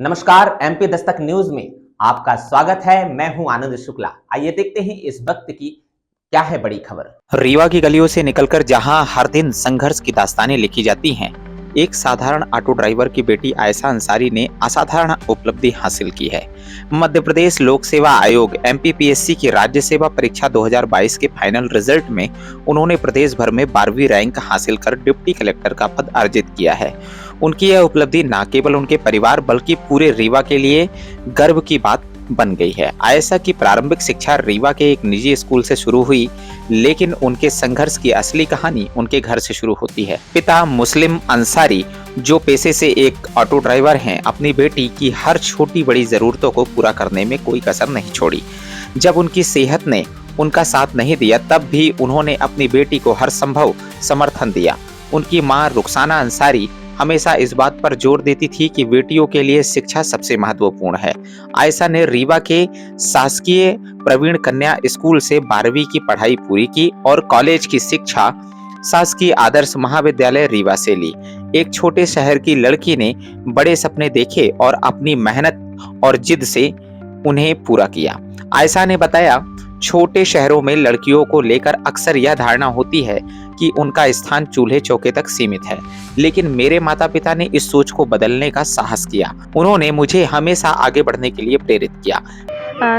नमस्कार, MP Dastak news में आपका स्वागत है। मैं हूं आनंद शुक्ला। आइए देखते हैं इस वक्त की क्या है बड़ी खबर। रीवा की गलियों से निकलकर जहां हर दिन संघर्ष की दास्तानें लिखी जाती हैं, एक साधारण ऑटो ड्राइवर की बेटी आयशा अंसारी ने असाधारण उपलब्धि हासिल की है। मध्य प्रदेश लोक सेवा आयोग एमपीपीएससी की राज्य सेवा परीक्षा 2022 के फाइनल रिजल्ट में उन्होंने प्रदेश भर में 12वीं रैंक हासिल कर डिप्टी कलेक्टर का पद अर्जित किया है। उनकी यह उपलब्धि न केवल उनके परिवार बल्कि पूरे रीवा के लिए गर्व की बात बन गई है। आयशा की प्रारंभिक शिक्षा रीवा के एक निजी स्कूल से शुरू हुई, लेकिन उनके संघर्ष की असली कहानी उनके घर से शुरू होती है। पिता मुस्लिम अंसारी, जो पेशे से एक ऑटो ड्राइवर हैं, अपनी बेटी की हर छोटी बड़ी जरूरतों को पूरा करने में कोई कसर नहीं छोड़ी। जब उनकी सेहत ने उनका साथ नहीं दिया, तब भी उन्होंने अपनी बेटी को हर संभव समर्थन दिया। उनकी मां रुखसाना अंसारी हमेशा इस बात पर जोर देती थी कि बेटियों के लिए शिक्षा सबसे महत्वपूर्ण है। आयशा ने रीवा के शासकीय प्रवीण कन्या स्कूल से 12वीं की पढ़ाई पूरी की और कॉलेज की शिक्षा शासकीय आदर्श महाविद्यालय रीवा से ली। एक छोटे शहर की लड़की ने बड़े सपने देखे और अपनी मेहनत और जिद से उन्हें पूरा किया। आयशा ने बताया, छोटे शहरों में लड़कियों को लेकर अक्सर यह धारणा होती है कि उनका स्थान चूल्हे चौके तक सीमित है, लेकिन मेरे माता पिता ने इस सोच को बदलने का साहस किया। उन्होंने मुझे हमेशा आगे बढ़ने के लिए प्रेरित किया।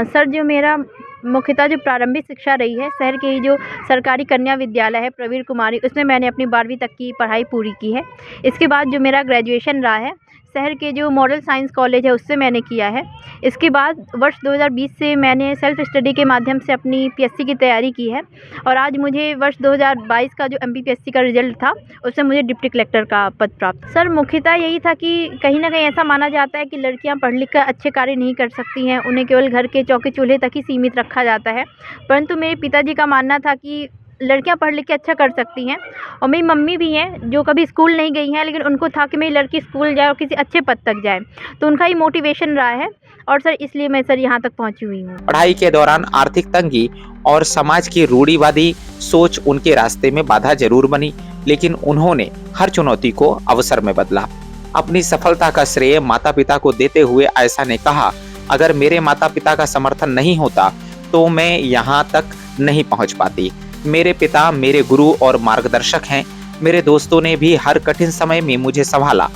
सर, जो मेरा मुख्यतः जो प्रारंभिक शिक्षा रही है, शहर के ही जो सरकारी कन्या विद्यालय है प्रवीण कुमारी, उसमें मैंने अपनी 12वीं तक की पढ़ाई पूरी की है। इसके बाद जो मेरा ग्रेजुएशन रहा है, शहर के जो मॉडल साइंस कॉलेज है उससे मैंने किया है। इसके बाद वर्ष 2020 से मैंने सेल्फ स्टडी के माध्यम से अपनी पीएससी की तैयारी की है और आज मुझे वर्ष 2022 का जो एमपीपीएससी का रिजल्ट था उससे मुझे डिप्टी कलेक्टर का पद प्राप्त। सर, मुख्यतः यही था कि कहीं ना कहीं ऐसा माना जाता है कि लड़कियां पढ़ लिख कर अच्छे कार्य नहीं कर सकती हैं, उन्हें केवल घर के चौके चूल्हे तक ही सीमित रखा जाता है। परंतु मेरे पिताजी का मानना था कि लड़कियां पढ़ लिख के अच्छा कर सकती हैं, और मेरी मम्मी भी हैं जो कभी स्कूल नहीं गई हैं, लेकिन उनको था कि मेरी लड़की स्कूल जाए और किसी अच्छे पद तक जाए, तो उनका ही मोटिवेशन रहा है और सर इसलिए मैं सर यहाँ तक पहुँची हुई हूँ। पढ़ाई के दौरान आर्थिक तंगी और समाज की रूढ़िवादी सोच उनके रास्ते में बाधा जरूर बनी, लेकिन उन्होंने हर चुनौती को अवसर में बदला। अपनी सफलता का श्रेय माता पिता को देते हुए आयशा ने कहा, अगर मेरे माता पिता का समर्थन नहीं होता तो मैं यहाँ तक नहीं पहुँच पाती। मेरे पिता मेरे गुरु और मार्गदर्शक हैं। मेरे दोस्तों ने भी हर कठिन समय में मुझे संभाला।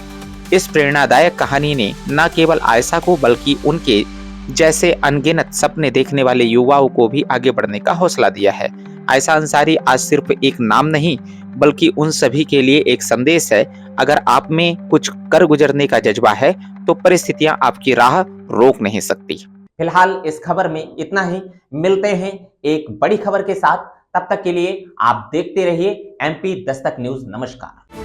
इस प्रेरणादायक कहानी ने न केवल आयशा को बल्कि उनके जैसे अनगिनत सपने देखने वाले युवाओं को भी आगे बढ़ने का हौसला दिया है। आयशा अंसारी आज सिर्फ एक नाम नहीं बल्कि उन सभी के लिए एक संदेश है। अगर आप में कुछ कर गुजरने का जज्बा है तो परिस्थितियां आपकी राह रोक नहीं सकती। फिलहाल इस खबर में इतना ही। मिलते हैं एक बड़ी खबर के साथ। तब तक के लिए आप देखते रहिए एमपी दस्तक न्यूज। नमस्कार।